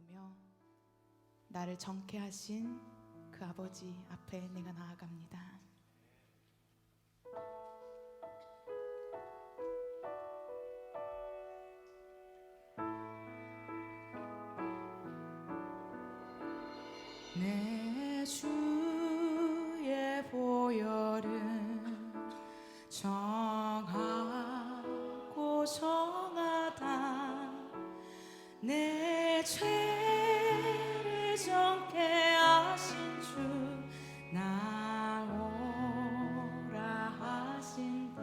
바라보며 나를 정케 하신 그 아버지 앞에 내가 나아갑니다. 내 주의 보혈은 정하고 정하다. 내 죄를 정케 하신 주 나오라 하신다.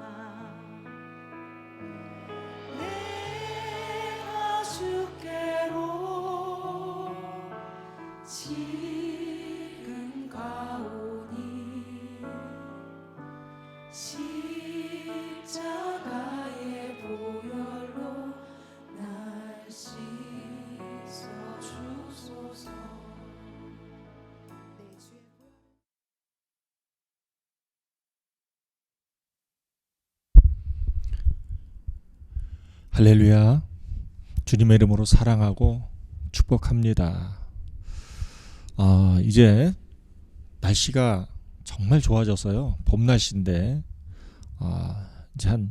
내가 주께로 지금 가오니 십자가의 보혈로 날 씻어 주소서. 내 주의 보혈. 할렐루야. 주님의 이름으로 사랑하고 축복합니다. 이제 날씨가 정말 좋아졌어요. 봄 날씨인데 이제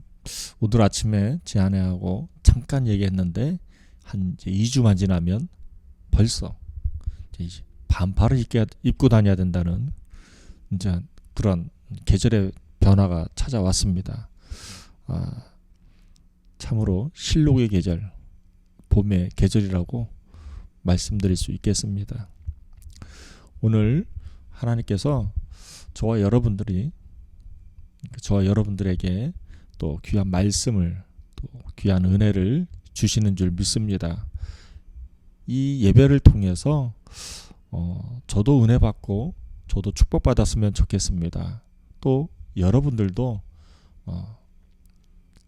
오늘 아침에 제 아내하고 잠깐 얘기했는데 이제 2주만 지나면 벌써 이제 반팔을 입고 다녀야 된다는 이제 그런 계절의 변화가 찾아왔습니다. 참으로 실록의 계절, 봄의 계절이라고 말씀드릴 수 있겠습니다. 오늘 하나님께서 저와 여러분들에게 또 귀한 말씀을, 또 귀한 은혜를 주시는 줄 믿습니다. 이 예배를 통해서 저도 은혜 받고 저도 축복 받았으면 좋겠습니다. 또 여러분들도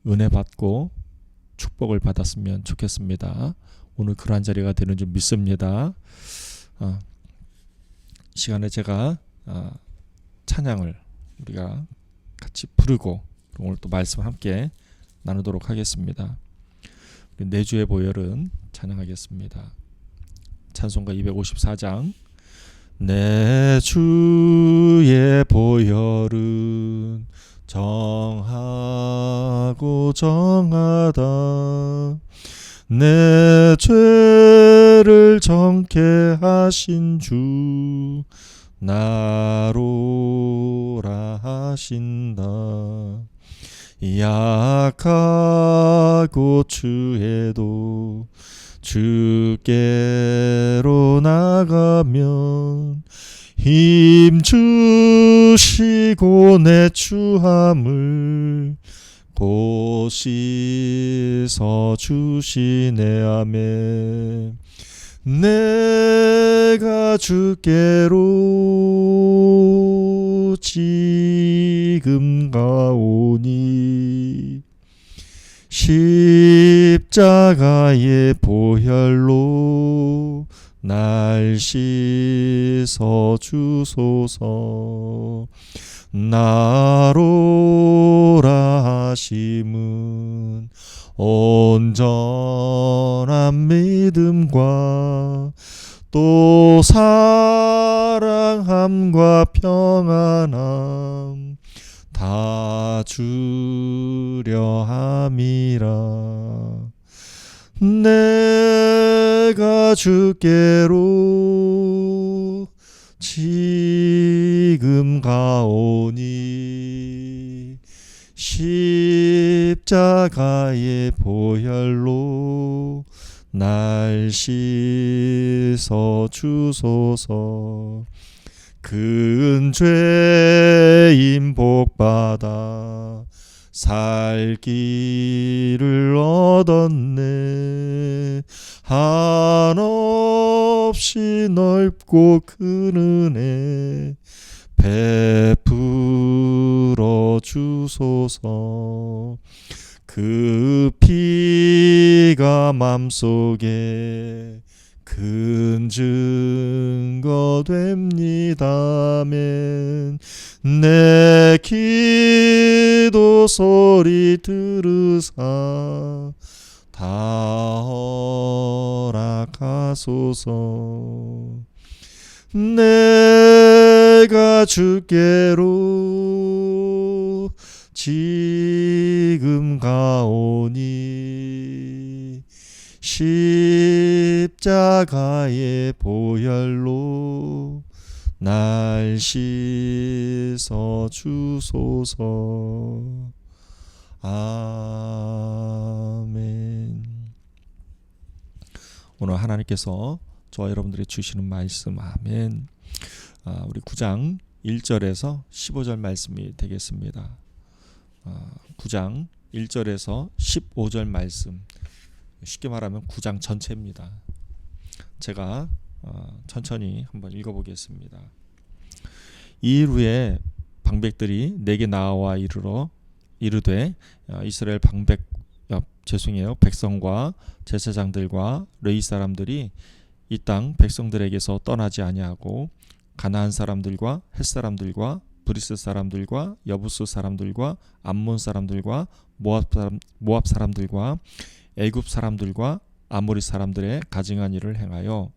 은혜 받고 축복을 받았으면 좋겠습니다. 오늘 그러한 자리가 되는 줄 믿습니다. 시간에 제가 찬양을 우리가 같이 부르고 오늘 또 말씀 함께 나누도록 하겠습니다. 내 주의 보혈은 찬양하겠습니다. 찬송가 254장. 내 주의 보혈은 정하고 정하다. 내 죄를 정케 하신 주 나로라 하신다. 약하고 추해도 주께로 나가면 힘 주시고 내 추함을 곧 씻어 주시네. 아멘. 내가 주께로 지금 가오니 십자가의 보혈로 날 씻어 주소서. 나로라 하심은 온전한 믿음과 또 사랑함과 평안함 다 주려 함이라. 내가 주께로 지금 가오니 십자가의 보혈로 날 씻어 주소서. 큰 죄인 복받아 살 길을 얻었네. 한없이 넓고 큰 은혜 베풀어 주소서. 그 피가 맘속에 큰 증거 됩니다. 아멘. 내 기도 소리 들으사 다 허락하소서. 내가 주께로 지금 가오니 십자가의 보혈로 날 씻어 주소서. 아멘. 오늘 하나님께서 저와 여러분들이 주시는 말씀, 아멘. 우리 9장 1절에서 15절 말씀이 되겠습니다. 9장 1절에서 15절 말씀, 쉽게 말하면 9장 전체입니다. 제가 천천히 한번 읽어보겠습니다. 이일 후에 방백들이 내게 나와 이르되 이스라엘 백성과 제사장들과 레위 사람들이 이 땅 백성들에게서 떠나지 아니하고 가나안 사람들과 헷 사람들과 브리스 사람들과 여부스 사람들과 암몬 사람들과 모압 사람들과 애굽 사람들과 아모리 사람들의 가증한 일을 행하여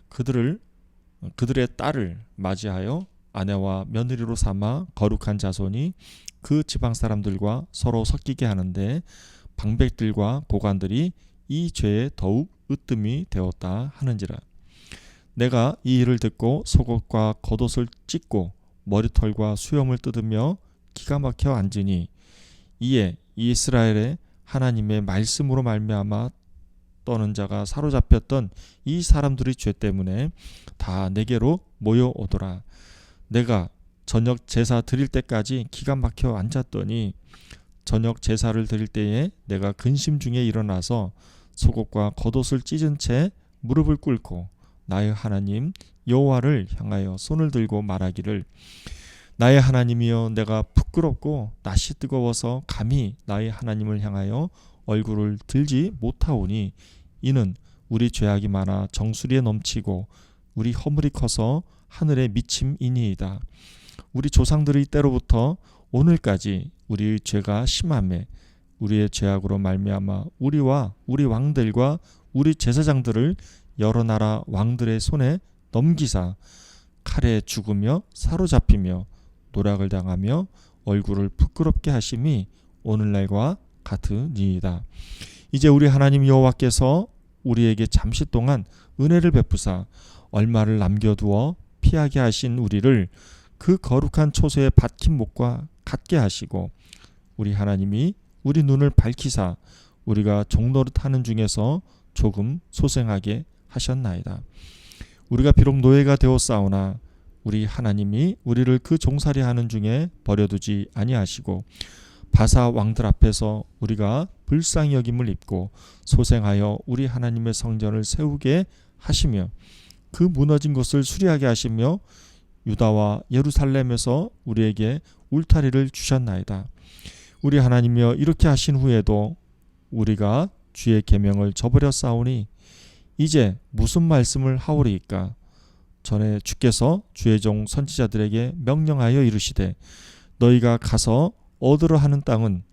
그들의 딸을 맞이하여 아내와 며느리로 삼아 거룩한 자손이 그 지방 사람들과 서로 섞이게 하는데 방백들과 고관들이 이 죄에 더욱 으뜸이 되었다 하는지라. 내가 이 일을 듣고 속옷과 겉옷을 찢고 머리털과 수염을 뜯으며 기가 막혀 앉으니 이에 이스라엘의 하나님의 말씀으로 말미암아 떠는 자가 사로잡혔던 이 사람들의 죄 때문에 다 내게로 모여오더라. 내가 저녁 제사 드릴 때까지 기가 막혀 앉았더니 저녁 제사를 드릴 때에 내가 근심 중에 일어나서 속옷과 겉옷을 찢은 채 무릎을 꿇고 나의 하나님 여호와를 향하여 손을 들고 말하기를 나의 하나님이여, 내가 부끄럽고 낯이 뜨거워서 감히 나의 하나님을 향하여 얼굴을 들지 못하오니 이는 우리 죄악이 많아 정수리에 넘치고 우리 허물이 커서 하늘에 미침이니이다. 우리 조상들의 때로부터 오늘까지 우리의 죄가 심하매 우리의 죄악으로 말미암아 우리와 우리 왕들과 우리 제사장들을 여러 나라 왕들의 손에 넘기사 칼에 죽으며 사로잡히며 노략을 당하며 얼굴을 부끄럽게 하심이 오늘날과 같으니이다. 이제 우리 하나님 여호와께서 우리에게 잠시 동안 은혜를 베푸사 얼마를 남겨두어 피하게 하신 우리를 그 거룩한 초소에 박힌 목과 같게 하시고 우리 하나님이 우리 눈을 밝히사 우리가 종노릇 하는 중에서 조금 소생하게 하셨나이다. 우리가 비록 노예가 되었사오나 우리 하나님이 우리를 그 종살이 하는 중에 버려두지 아니하시고 바사 왕들 앞에서 우리가 불쌍히 여김을 입고 소생하여 우리 하나님의 성전을 세우게 하시며 그 무너진 것을 수리하게 하시며 유다와 예루살렘에서 우리에게 울타리를 주셨나이다. 우리 하나님이여, 이렇게 하신 후에도 우리가 주의 계명을 저버려 싸우니 이제 무슨 말씀을 하오리이까? 전에 주께서 주의 종 선지자들에게 명령하여 이르시되 너희가 가서 얻으러 하는 땅은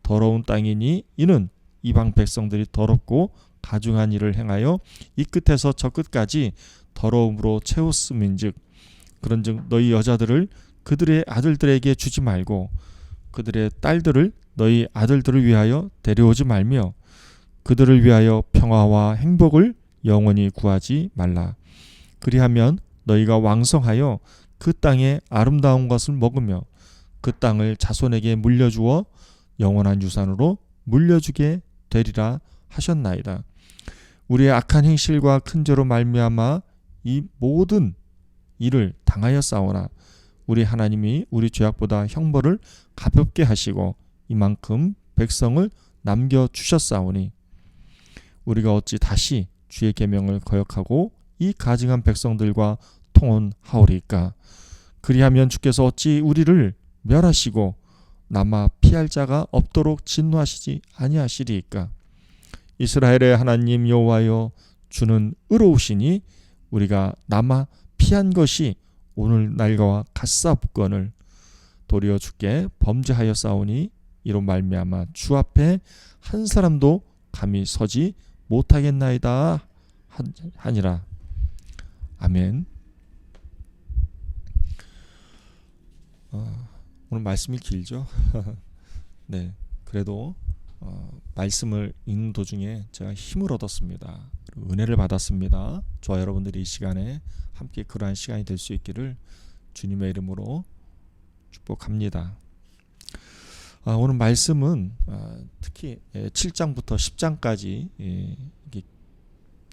더러운 땅이니 이는 이방 백성들이 더럽고 가증한 일을 행하여 이 끝에서 저 끝까지 더러움으로 채웠음인즉 그런즉 너희 여자들을 그들의 아들들에게 주지 말고 그들의 딸들을 너희 아들들을 위하여 데려오지 말며 그들을 위하여 평화와 행복을 영원히 구하지 말라. 그리하면 너희가 왕성하여 그 땅의 아름다운 것을 먹으며 그 땅을 자손에게 물려주어 영원한 유산으로 물려주게 되리라 하셨나이다. 우리의 악한 행실과 큰 죄로 말미암아 이 모든 일을 당하였사오나 우리 하나님이 우리 죄악보다 형벌을 가볍게 하시고 이만큼 백성을 남겨주셨사오니 우리가 어찌 다시 주의 계명을 거역하고 이 가증한 백성들과 통혼하오리까? 그리하면 주께서 어찌 우리를 멸하시고 남아 피할 자가 없도록 진노하시지 아니하시리이까? 이스라엘의 하나님 여호와여, 주는 의로우시니 우리가 남아 피한 것이 오늘날과 같사옵거늘 도리어 주께 범죄하였사오니 이로 말미암아 주 앞에 한 사람도 감히 서지 못하겠나이다 하니라. 아멘. 오늘 말씀이 길죠. 네, 그래도 말씀을 읽는 도중에 제가 힘을 얻었습니다. 은혜를 받았습니다. 저와 여러분들이 이 시간에 함께 그러한 시간이 될 수 있기를 주님의 이름으로 축복합니다. 오늘 말씀은 특히 7장부터 10장까지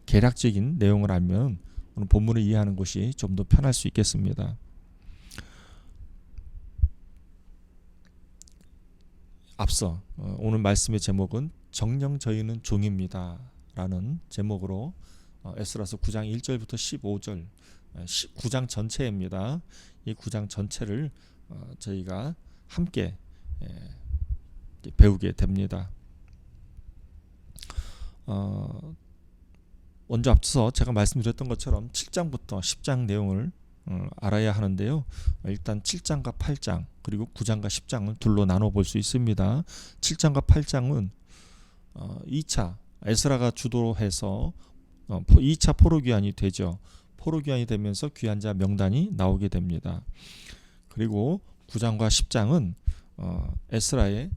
개략적인 내용을 알면 오늘 본문을 이해하는 것이 좀 더 편할 수 있겠습니다. 앞서 오늘 말씀의 제목은 정녕 저희는 종입니다 라는 제목으로 에스라서 9장 1절부터 15절 9장 전체입니다. 이 9장 전체를 저희가 함께 배우게 됩니다. 먼저 앞서 제가 말씀드렸던 것처럼 7장부터 10장 내용을 알아야 하는데요. 일단 7장과 8장 그리고 9장과 10장을 둘로 나눠 볼 수 있습니다. 7장과 8장은 2차 에스라가 주도해서 2차 포로귀환이 되죠. 포로귀환이 되면서 귀환자 명단이 나오게 됩니다. 그리고 9장과 10장은 에스라의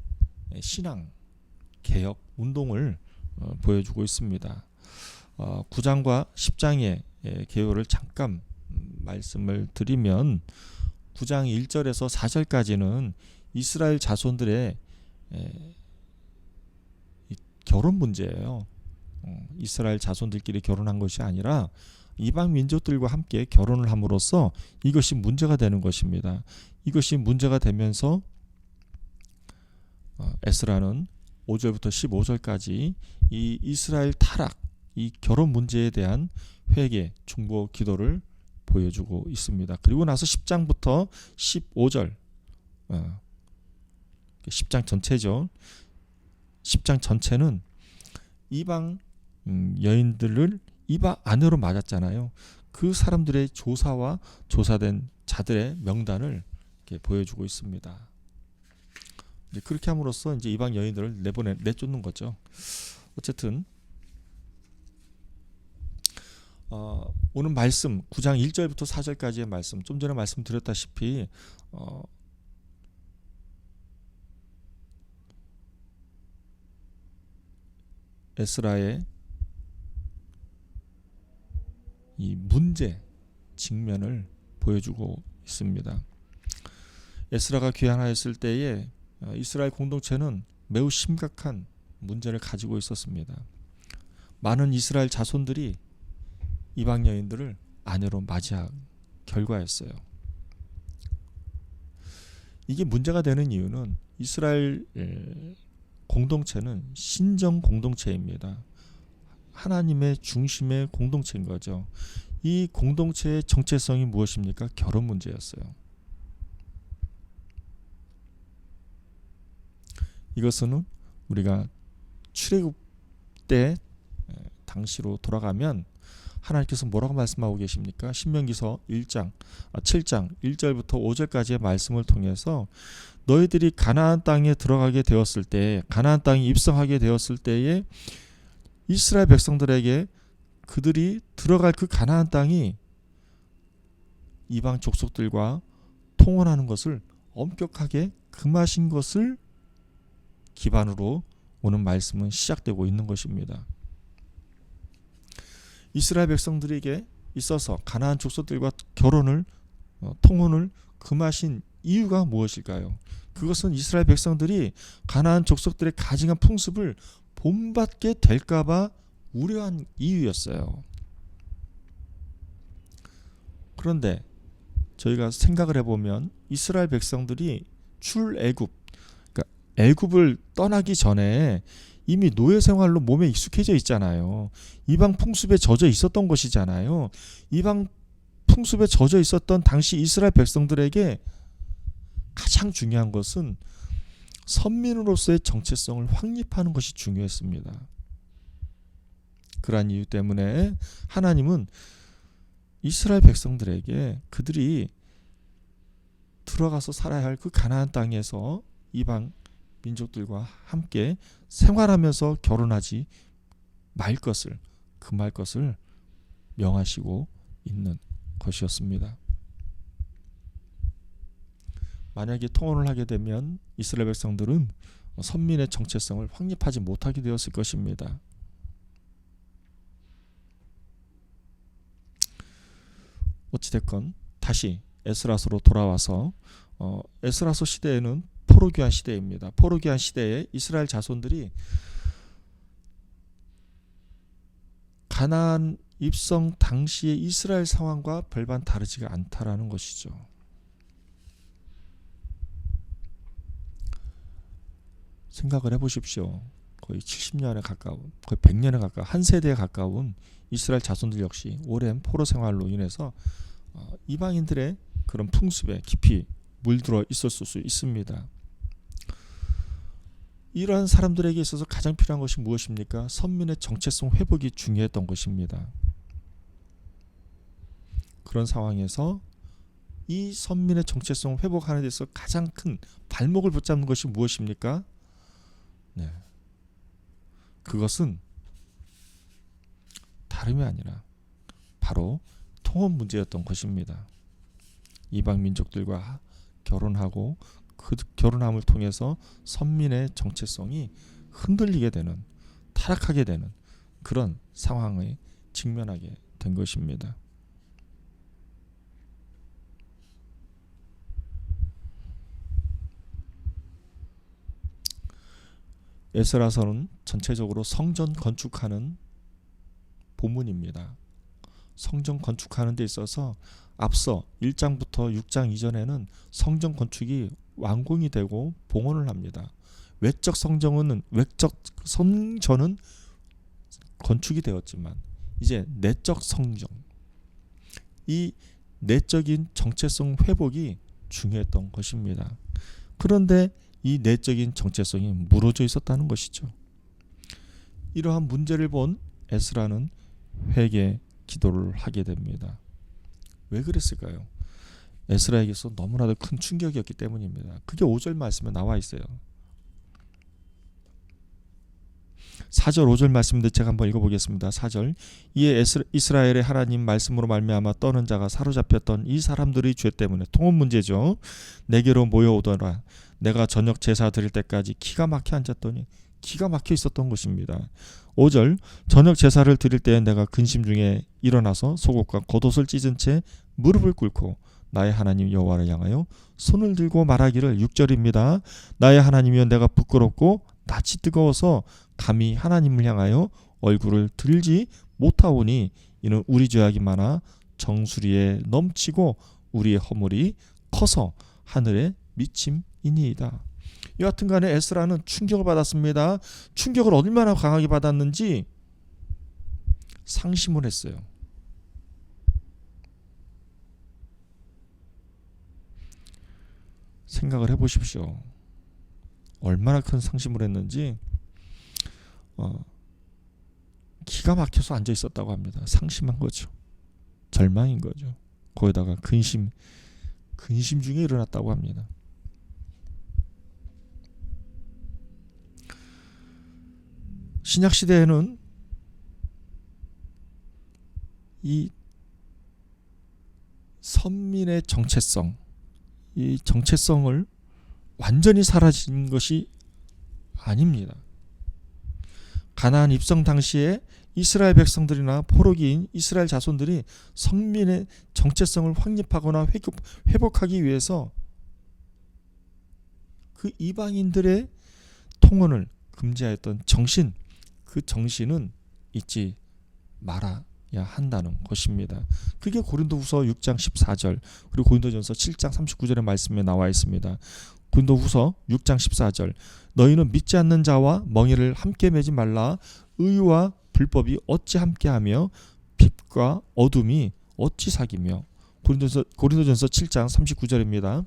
신앙 개혁 운동을 보여주고 있습니다. 9장과 10장의 개요를 잠깐 말씀을 드리면 9장 1절에서 4절까지는 이스라엘 자손들의 결혼 문제예요. 이스라엘 자손들끼리 결혼한 것이 아니라 이방 민족들과 함께 결혼을 함으로써 이것이 문제가 되는 것입니다. 이것이 문제가 되면서 에스라는 5절부터 15절까지 이 이스라엘 타락, 이 결혼 문제에 대한 회개, 중보, 기도를 보여주고 있습니다. 그리고 나서 10장부터 15절 10장 전체죠. 10장 전체는 이방 여인들을 이방 아내로 맞았잖아요. 그 사람들의 조사와 조사된 자들의 명단을 이렇게 보여주고 있습니다. 이제 그렇게 함으로써 이제 이방 여인들을 내쫓는 거죠. 어쨌든 오늘 말씀 9장 1절부터 4절까지의 말씀 좀 전에 말씀드렸다시피 에스라의 이 문제 직면을 보여주고 있습니다. 에스라가 귀환하였을 때에 이스라엘 공동체는 매우 심각한 문제를 가지고 있었습니다. 많은 이스라엘 자손들이 이방 여인들을 아내로 맞이한 결과였어요. 이게 문제가 되는 이유는 이스라엘 공동체는 신정 공동체입니다. 하나님의 중심의 공동체인 거죠. 이 공동체의 정체성이 무엇입니까? 결혼 문제였어요. 이것은 우리가 출애굽 때 당시로 돌아가면 하나님께서 뭐라고 말씀하고 계십니까? 신명기서 7장 1절부터 5절까지의 말씀을 통해서 너희들이 가나안 땅에 들어가게 되었을 때 가나안 땅에 입성하게 되었을 때에 이스라엘 백성들에게 그들이 들어갈 그 가나안 땅이 이방 족속들과 통혼하는 것을 엄격하게 금하신 것을 기반으로 오는 말씀은 시작되고 있는 것입니다. 이스라엘 백성들에게 있어서 가나안 족속들과 통혼을 금하신 이유가 무엇일까요? 그것은 이스라엘 백성들이 가나안 족속들의 가증한 풍습을 본받게 될까봐 우려한 이유였어요. 그런데 저희가 생각을 해보면 이스라엘 백성들이 출애굽, 그러니까 애굽을 떠나기 전에 이미 노예 생활로 몸에 익숙해져 있잖아요. 이방 풍습에 젖어 있었던 것이잖아요. 이방 풍습에 젖어 있었던 당시 이스라엘 백성들에게 가장 중요한 것은 선민으로서의 정체성을 확립하는 것이 중요했습니다. 그러한 이유 때문에 하나님은 이스라엘 백성들에게 그들이 들어가서 살아야 할 그 가나안 땅에서 이방 민족들과 함께 생활하면서 결혼하지 말 것을 금할 것을 명하시고 있는 것이었습니다. 만약에 통혼을 하게 되면 이스라엘 백성들은 선민의 정체성을 확립하지 못하게 되었을 것입니다. 어찌됐건 다시 에스라서로 돌아와서 에스라서 시대에는 포로귀환 시대입니다. 포로귀환 시대에 이스라엘 자손들이 가나안 입성 당시의 이스라엘 상황과 별반 다르지가 않다라는 것이죠. 생각을 해보십시오. 거의 70년에 가까운, 거의 100년에 가까운, 한 세대에 가까운 이스라엘 자손들 역시 오랜 포로 생활로 인해서 이방인들의 그런 풍습에 깊이 물들어 있었을 수 있습니다. 이러한 사람들에게 있어서 가장 필요한 것이 무엇입니까? 선민의 정체성 회복이 중요했던 것입니다. 그런 상황에서 이 선민의 정체성 회복하는 데서 가장 큰 발목을 붙잡는 것이 무엇입니까? 네. 그것은 다름이 아니라 바로 통혼 문제였던 것입니다. 이방 민족들과 결혼하고 그 결혼함을 통해서 선민의 정체성이 흔들리게 되는, 타락하게 되는 그런 상황에 직면하게 된 것입니다. 에스라서는 전체적으로 성전 건축하는 본문입니다. 성전 건축하는 데 있어서 앞서 1장부터 6장 이전에는 성전 건축이 완공이 되고 봉헌을 합니다. 외적 성전은 건축이 되었지만 이제 내적 성전, 이 내적인 정체성 회복이 중요했던 것입니다. 그런데 이 내적인 정체성이 무너져 있었다는 것이죠. 이러한 문제를 본 에스라는 회개 기도를 하게 됩니다. 왜 그랬을까요? 에스라에게서 너무나도 큰 충격이었기 때문입니다. 그게 5절 말씀에 나와 있어요. 4절 5절 말씀인데 제가 한번 읽어보겠습니다. 4절 이에 이스라엘의 하나님 말씀으로 말미암아 떠는 자가 사로잡혔던 이 사람들의 죄 때문에 통혼 문제죠. 내게로 모여오더라. 내가 저녁 제사 드릴 때까지 기가 막혀 앉았더니 기가 막혀 있었던 것입니다. 5절 저녁 제사를 드릴 때에 내가 근심 중에 일어나서 속옷과 겉옷을 찢은 채 무릎을 꿇고 나의 하나님 여호와를 향하여 손을 들고 말하기를 6절입니다. 나의 하나님이여 내가 부끄럽고 낯이 뜨거워서 감히 하나님을 향하여 얼굴을 들지 못하오니 이는 우리 죄악이 많아 정수리에 넘치고 우리의 허물이 커서 하늘에 미침이니이다. 여하튼 간에 에스라는 충격을 받았습니다. 충격을 얼마나 강하게 받았는지 상심을 했어요. 생각을 해보십시오. 얼마나 큰 상심을 했는지 기가 막혀서 앉아 있었다고 합니다. 상심한 거죠. 절망인 거죠. 거기다가 근심 중에 일어났다고 합니다. 신약 시대에는 이 선민의 정체성, 이 정체성을 완전히 사라진 것이 아닙니다. 가나안 입성 당시에 이스라엘 백성들이나 포로기인 이스라엘 자손들이 선민의 정체성을 확립하거나 회복하기 위해서 그 이방인들의 통혼을 금지하였던 정신, 그 정신은 잊지 말아야 한다는 것입니다. 그게 고린도후서 6장 14절 그리고 고린도전서 7장 39절의 말씀에 나와 있습니다. 고린도후서 6장 14절 너희는 믿지 않는 자와 멍에를 함께 매지 말라. 의와 불법이 어찌 함께하며 빛과 어둠이 어찌 사귀며. 고린도전서 7장 39절입니다.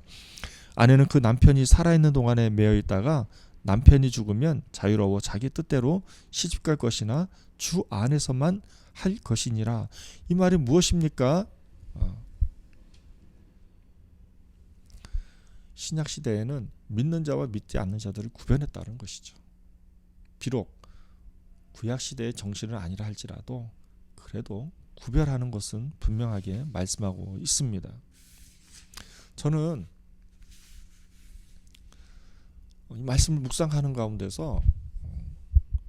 아내는 그 남편이 살아있는 동안에 매여 있다가 남편이 죽으면 자유로워 자기 뜻대로 시집갈 것이나 주 안에서만 할 것이니라. 이 말이 무엇입니까? 신약 시대에는 믿는 자와 믿지 않는 자들을 구별했다는 것이죠. 비록 구약 시대의 정신은 아니라 할지라도 그래도 구별하는 것은 분명하게 말씀하고 있습니다. 저는 이 말씀을 묵상하는 가운데서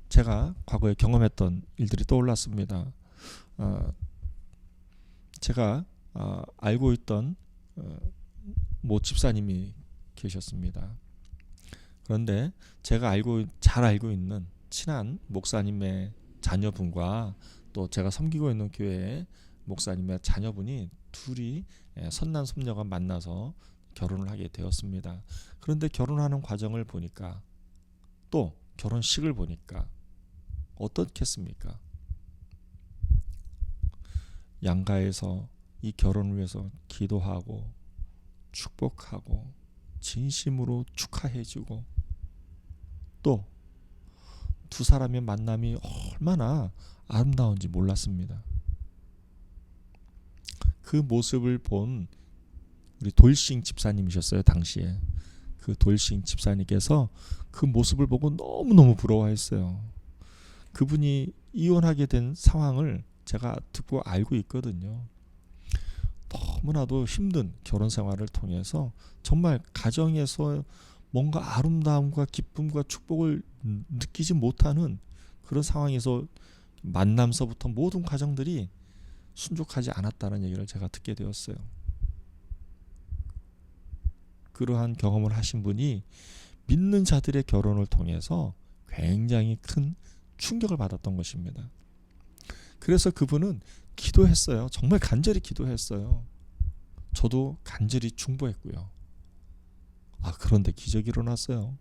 제가 과거에 경험했던 일들이 떠올랐습니다. 제가 알고 있던 모 집사님이 계셨습니다. 그런데 제가 잘 알고 있는 친한 목사님의 자녀분과 또 제가 섬기고 있는 교회의 목사님의 자녀분이 둘이 선남선녀가 만나서 결혼을 하게 되었습니다. 그런데 결혼하는 과정을 보니까 또 결혼식을 보니까 어떻겠습니까? 양가에서 이 결혼을 위해서 기도하고 축복하고 진심으로 축하해주고 또 두 사람의 만남이 얼마나 아름다운지 몰랐습니다. 그 모습을 본 우리 돌싱 집사님이셨어요. 당시에 그 돌싱 집사님께서 그 모습을 보고 너무너무 부러워했어요. 그분이 이혼하게 된 상황을 제가 듣고 알고 있거든요. 너무나도 힘든 결혼 생활을 통해서 정말 가정에서 뭔가 아름다움과 기쁨과 축복을 느끼지 못하는 그런 상황에서 만남서부터 모든 과정들이 순족하지 않았다는 얘기를 제가 듣게 되었어요. 그러한 경험을 하신 분이 믿는 자들의 결혼을 통해서 굉장히 큰 충격을 받았던 것입니다. 그래서 그분은 기도했어요. 정말 간절히 기도했어요. 저도 간절히 중보했고요. 그런데 기적이 일어났어요.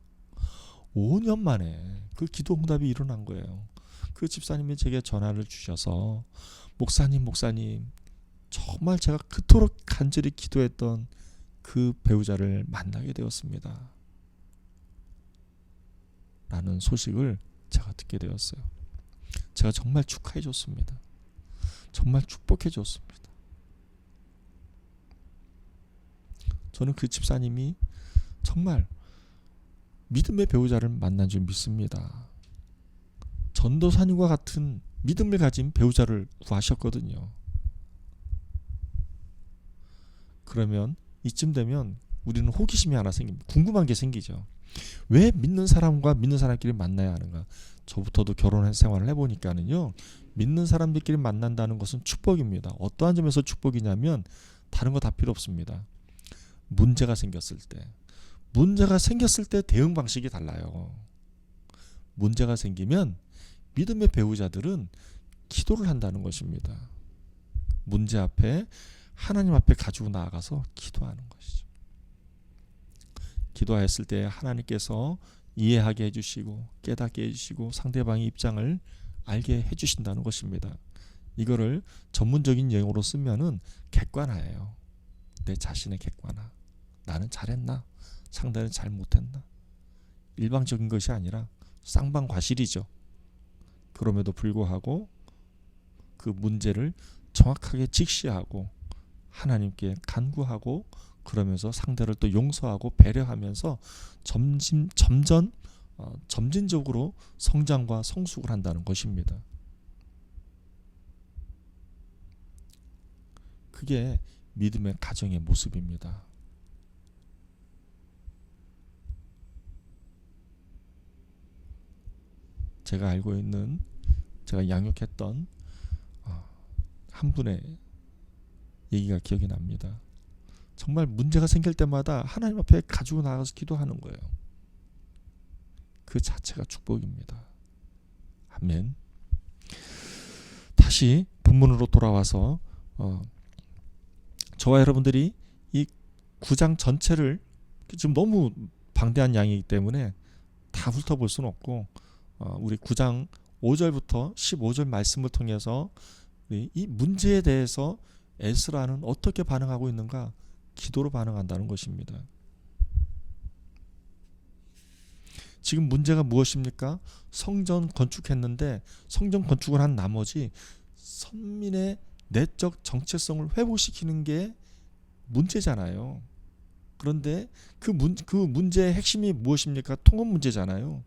5년 만에 그 기도 응답이 일어난 거예요. 그 집사님이 제게 전화를 주셔서 목사님 정말 제가 그토록 간절히 기도했던 그 배우자를 만나게 되었습니다. 라는 소식을 제가 듣게 되었어요. 제가 정말 축하해 줬습니다. 정말 축복해 줬습니다. 저는 그 집사님이 정말 믿음의 배우자를 만난 줄 믿습니다. 전도사님과 같은 믿음을 가진 배우자를 구하셨거든요. 그러면 이쯤 되면 우리는 호기심이 하나 생깁니다. 궁금한 게 생기죠. 왜 믿는 사람과 믿는 사람끼리 만나야 하는가? 저부터도 결혼 생활을 해보니까는요, 믿는 사람들끼리 만난다는 것은 축복입니다. 어떠한 점에서 축복이냐면 다른 거 다 필요 없습니다. 문제가 생겼을 때 대응 방식이 달라요. 문제가 생기면 믿음의 배우자들은 기도를 한다는 것입니다. 문제 앞에 하나님 앞에 가지고 나아가서 기도하는 것이죠. 기도하였을 때 하나님께서 이해하게 해주시고 깨닫게 해주시고 상대방의 입장을 알게 해주신다는 것입니다. 이거를 전문적인 용어로 쓰면은 객관화예요. 내 자신의 객관화. 나는 잘했나? 상대는 잘못했나? 일방적인 것이 아니라 쌍방과실이죠. 그럼에도 불구하고 그 문제를 정확하게 직시하고 하나님께 간구하고 그러면서 상대를 또 용서하고 배려하면서 점진적으로 성장과 성숙을 한다는 것입니다. 그게 믿음의 가정의 모습입니다. 제가 알고 있는, 제가 양육했던 한 분의 얘기가 기억이 납니다. 정말 문제가 생길 때마다 하나님 앞에 가지고 나가서 기도하는 거예요. 그 자체가 축복입니다. 아멘. 다시 본문으로 돌아와서 저와 여러분들이 이 9장 전체를 지금 너무 방대한 양이기 때문에 다 훑어볼 수는 없고 우리 9장 5절부터 15절 말씀을 통해서 이 문제에 대해서 에스라는 어떻게 반응하고 있는가? 기도로 반응한다는 것입니다. 지금 문제가 무엇입니까? 성전 건축했는데 성전 건축을 한 나머지 선민의 내적 정체성을 회복시키는 게 문제잖아요. 그런데 그 문제의 핵심이 무엇입니까? 통합 문제잖아요.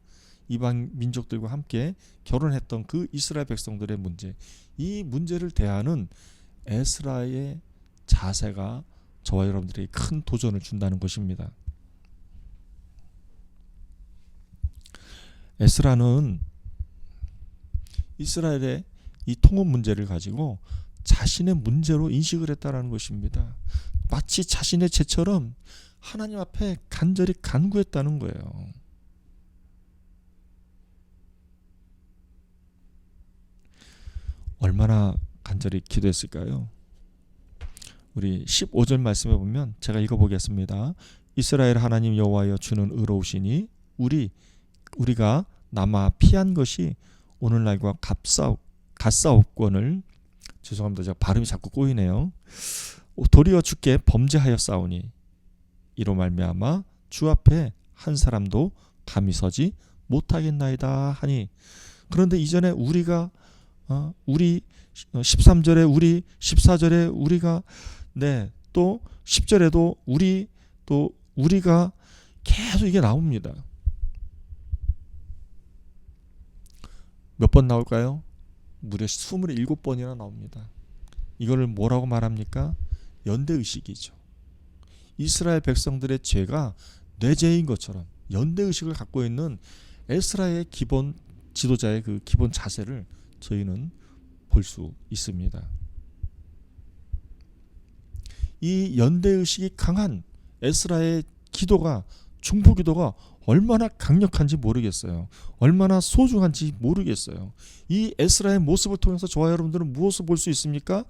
이방 민족들과 함께 결혼했던 그 이스라엘 백성들의 문제. 이 문제를 대하는 에스라의 자세가 저와 여러분들에게 큰 도전을 준다는 것입니다. 에스라는 이스라엘의 이 통합 문제를 가지고 자신의 문제로 인식을 했다라는 것입니다. 마치 자신의 죄처럼 하나님 앞에 간절히 간구했다는 거예요. 얼마나 간절히 기도했을까요? 우리 15절 말씀에 보면 제가 읽어보겠습니다. 이스라엘 하나님 여호와여 주는 의로우시니 우리가 남아 피한 것이 오늘날과 같사옵건을 죄송합니다. 제가 발음이 자꾸 꼬이네요. 도리어 주께 범죄하였사오니 이로 말미암아 주 앞에 한 사람도 감히 서지 못하겠나이다 하니. 그런데 이전에 우리가 우리 13절에 우리 14절에 우리가 또 10절에도 우리가 계속 이게 나옵니다. 몇 번 나올까요? 무려 27번이나 나옵니다. 이거를 뭐라고 말합니까? 연대의식이죠. 이스라엘 백성들의 죄가 내 죄인 것처럼 연대의식을 갖고 있는 에스라의 기본 지도자의 그 기본 자세를 저희는 볼 수 있습니다. 이 연대의식이 강한 에스라의 기도가, 중보기도가 얼마나 강력한지 모르겠어요. 얼마나 소중한지 모르겠어요. 이 에스라의 모습을 통해서 저와 여러분들은 무엇을 볼 수 있습니까?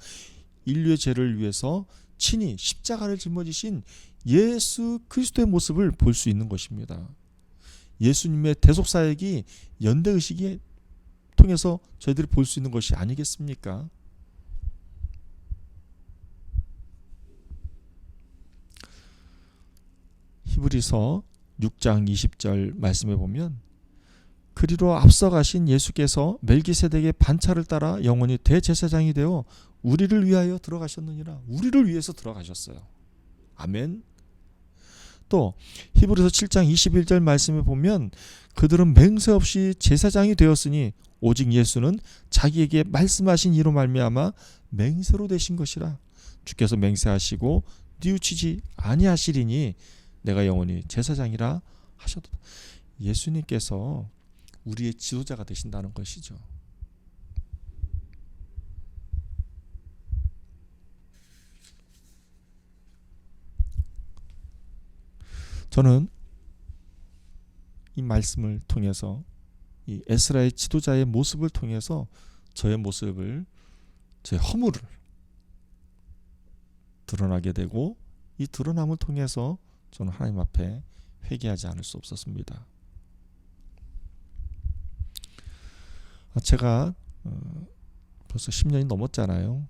인류의 죄를 위해서 친히 십자가를 짊어지신 예수 그리스도의 모습을 볼 수 있는 것입니다. 예수님의 대속사역이 연대의식이 통해서 저희들이 볼 수 있는 것이 아니겠습니까? 히브리서 6장 20절 말씀에 보면 그리로 앞서가신 예수께서 멜기세덱의 반차를 따라 영원히 대제사장이 되어 우리를 위하여 들어가셨느니라. 우리를 위해서 들어가셨어요. 아멘. 또 히브리서 7장 21절 말씀에 보면 그들은 맹세 없이 제사장이 되었으니 오직 예수는 자기에게 말씀하신 이로 말미암아 맹세로 되신 것이라. 주께서 맹세하시고 뉘우치지 아니하시리니 내가 영원히 제사장이라 하셨다. 예수님께서 우리의 지도자가 되신다는 것이죠. 저는 이 말씀을 통해서 이 에스라의 지도자의 모습을 통해서 저의 모습을, 제 허물을 드러나게 되고 이 드러남을 통해서 저는 하나님 앞에 회개하지 않을 수 없었습니다. 제가 벌써 10년이 넘었잖아요.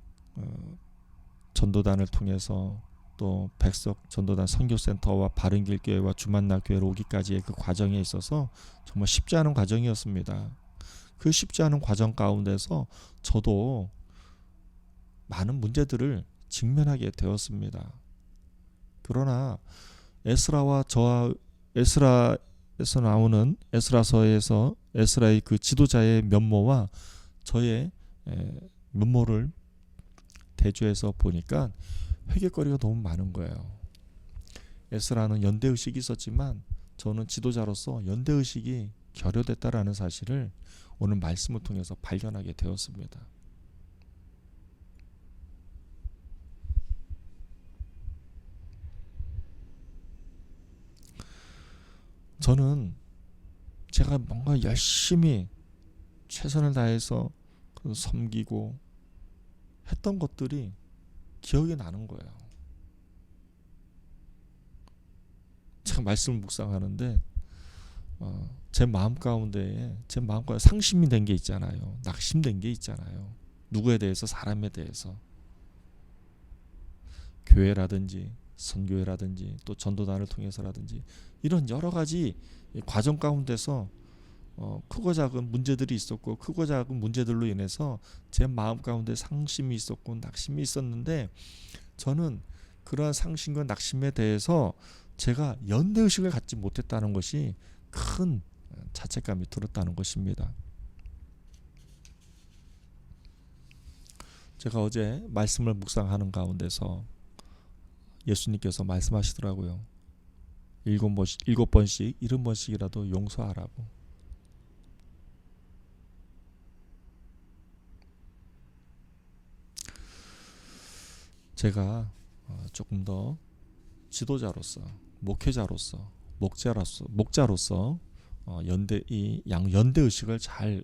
전도단을 통해서 또 백석 전도단 선교센터와 바른길 교회와 주만날 교회로 오기까지의 그 과정에 있어서 정말 쉽지 않은 과정이었습니다. 그 쉽지 않은 과정 가운데서 저도 많은 문제들을 직면하게 되었습니다. 그러나 에스라와 저와 에스라에서 나오는 에스라서에서 에스라의 그 지도자의 면모와 저의 면모를 대조해서 보니까 회개거리가 너무 많은 거예요. 에스라는 연대의식이 있었지만 저는 지도자로서 연대의식이 결여됐다라는 사실을 오늘 말씀을 통해서 발견하게 되었습니다. 저는 제가 뭔가 열심히 최선을 다해서 섬기고 했던 것들이 기억이 나는 거예요. 제가 말씀을 묵상하는데 제 마음 가운데 상심이 된 게 있잖아요. 낙심된 게 있잖아요. 누구에 대해서, 사람에 대해서. 교회라든지 선교회라든지 또 전도단을 통해서라든지 이런 여러 가지 과정 가운데서 크고 작은 문제들이 있었고 크고 작은 문제들로 인해서 제 마음 가운데 상심이 있었고 낙심이 있었는데 저는 그러한 상심과 낙심에 대해서 제가 연대의식을 갖지 못했다는 것이 큰 자책감이 들었다는 것입니다. 제가 어제 말씀을 묵상하는 가운데서 예수님께서 말씀하시더라고요. 7번씩 70번씩이라도 용서하라고. 제가 조금 더 지도자로서, 목회자로서, 목자로서 연대 의식을 잘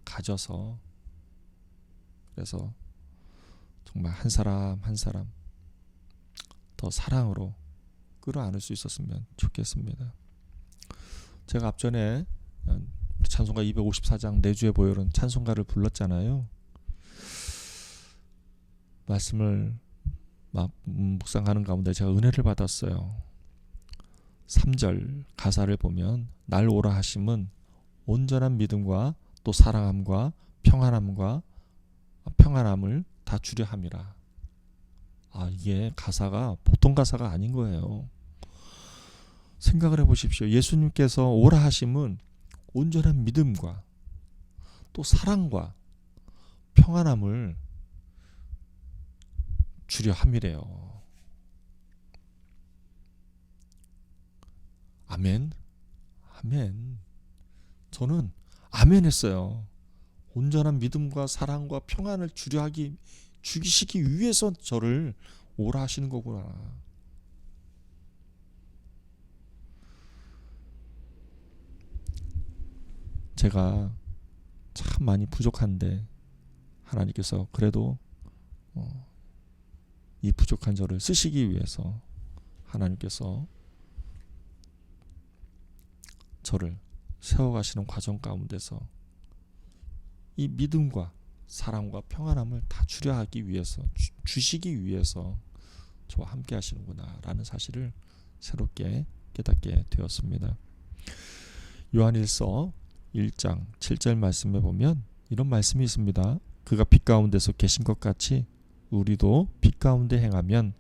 가져서, 그래서 정말 한 사람 한 사람 더 사랑으로 끌어안을 수 있었으면 좋겠습니다. 제가 앞전에 찬송가 254장 내주의 보혈은 찬송가를 불렀잖아요. 말씀을 묵상하는 가운데 제가 은혜를 받았어요. 3절 가사를 보면 날 오라 하심은 온전한 믿음과 또 사랑함과 평안함을 다 주려 함이라. 이게 가사가 보통 가사가 아닌 거예요. 생각을 해보십시오. 예수님께서 오라 하심은 온전한 믿음과 또 사랑과 평안함을 주려 함이래요. 아멘. 아멘. 저는 아멘 했어요. 온전한 믿음과 사랑과 평안을 주기시기 위해서 저를 오라 하시는 거구나. 제가 참 많이 부족한데 하나님께서 그래도 이 부족한 저를 쓰시기 위해서 하나님께서 저를 세워가시는 과정 가운데서 이 믿음과 사랑과 평안함을 다 주려 하기 위해서, 주시기 위해서 저와 함께 하시는구나 라는 사실을 새롭게 깨닫게 되었습니다. 요한일서 1장 7절 말씀에 보면 이런 말씀이 있습니다. 그가 빛 가운데서 계신 것 같이 우리도 빛 가운데 행하면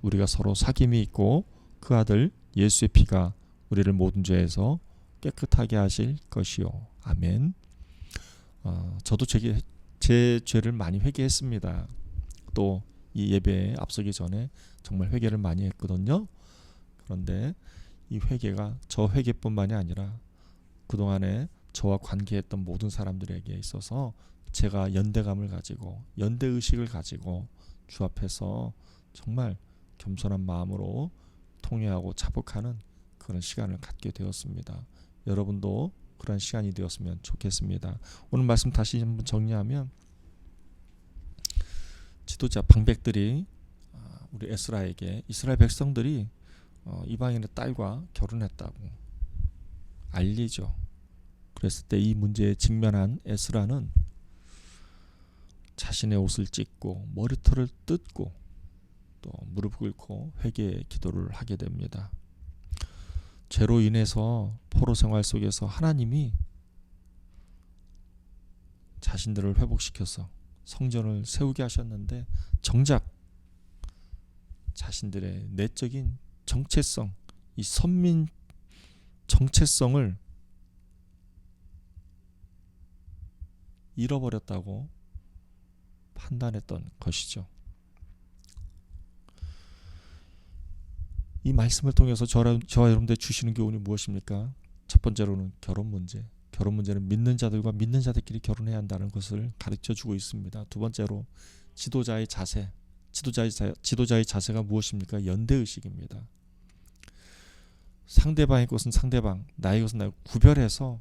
우리가 서로 사귐이 있고 그 아들 예수의 피가 우리를 모든 죄에서 깨끗하게 하실 것이요. 아멘. 저도 제 죄를 많이 회개했습니다. 또 이 예배에 앞서기 전에 정말 회개를 많이 했거든요. 그런데 이 회개가 저 회개뿐만이 아니라 그동안에 저와 관계했던 모든 사람들에게 있어서 제가 연대감을 가지고 연대의식을 가지고 주 앞에서 정말 겸손한 마음으로 통회하고 자복하는 그런 시간을 갖게 되었습니다. 여러분도 그런 시간이 되었으면 좋겠습니다. 오늘 말씀 다시 한번 정리하면 지도자 방백들이 우리 에스라에게 이스라엘 백성들이 이방인의 딸과 결혼했다고 알리죠. 그랬을 때 이 문제에 직면한 에스라는 자신의 옷을 찢고 머리털을 뜯고 또 무릎 꿇고 회개의 기도를 하게 됩니다. 죄로 인해서 포로 생활 속에서 하나님이 자신들을 회복시켜서 성전을 세우게 하셨는데 정작 자신들의 내적인 정체성, 이 선민 정체성을 잃어버렸다고 판단했던 것이죠. 이 말씀을 통해서 저와 여러분들 주시는 교훈이 무엇입니까? 첫 번째로는 결혼 문제. 결혼 문제는 믿는 자들과 믿는 자들끼리 결혼해야 한다는 것을 가르쳐주고 있습니다. 두 번째로 지도자의 자세. 지도자의 자세가 무엇입니까? 연대의식입니다. 상대방의 것은 상대방, 나의 것은 나의 구별해서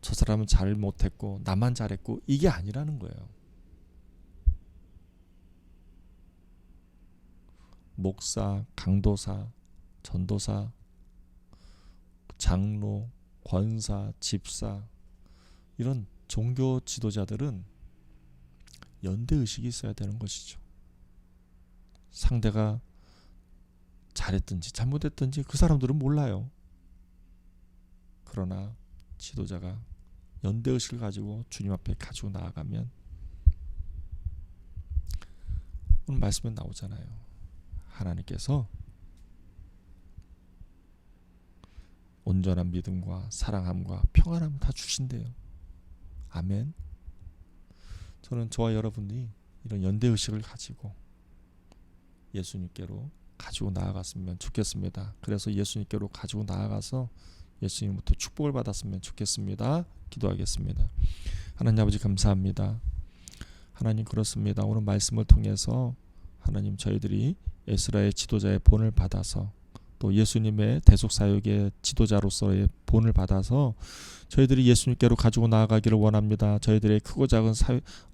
저 사람은 잘 못했고 나만 잘했고 이게 아니라는 거예요. 목사, 강도사, 전도사, 장로, 권사, 집사 이런 종교 지도자들은 연대의식이 있어야 되는 것이죠. 상대가 잘했든지 잘못했든지 그 사람들은 몰라요. 그러나 지도자가 연대의식을 가지고 주님 앞에 가지고 나아가면 오늘 말씀에 나오잖아요. 하나님께서 온전한 믿음과 사랑함과 평안함을 다 주신대요. 아멘. 저는 저와 여러분이 이런 연대의식을 가지고 예수님께로 가지고 나아갔으면 좋겠습니다. 그래서 예수님께로 가지고 나아가서 예수님부터 축복을 받았으면 좋겠습니다. 기도하겠습니다. 하나님 아버지 감사합니다. 하나님 그렇습니다. 오늘 말씀을 통해서 하나님 저희들이 에스라의 지도자의 본을 받아서 또 예수님의 대속사역의 지도자로서의 본을 받아서 저희들이 예수님께로 가지고 나아가기를 원합니다. 저희들의 크고 작은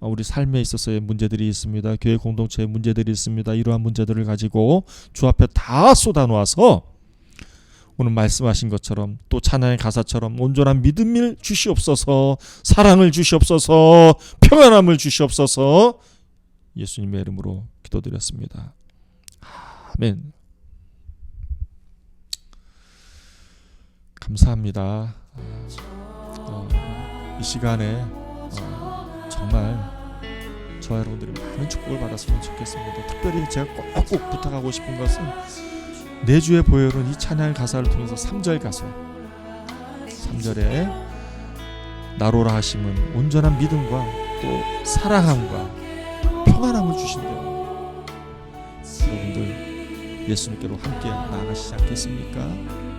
우리 삶에 있어서의 문제들이 있습니다. 교회 공동체의 문제들이 있습니다. 이러한 문제들을 가지고 주 앞에 다 쏟아놓아서 오늘 말씀하신 것처럼 또 찬양의 가사처럼 온전한 믿음을 주시옵소서, 사랑을 주시옵소서, 평안함을 주시옵소서. 예수님의 이름으로 기도드렸습니다. 아멘. 감사합니다. 이 시간에 정말 저와 여러분들이 많은 축복을 받았으면 좋겠습니다. 특별히 제가 꼭 부탁하고 싶은 것은 내주의 보혈은 이 찬양 가사를 통해서 3절 가서 3절에 나로라 하심은 온전한 믿음과 또 사랑함과 평안함을 주신대요. 여러분들 예수님께로 함께 나아가시지 않겠습니까?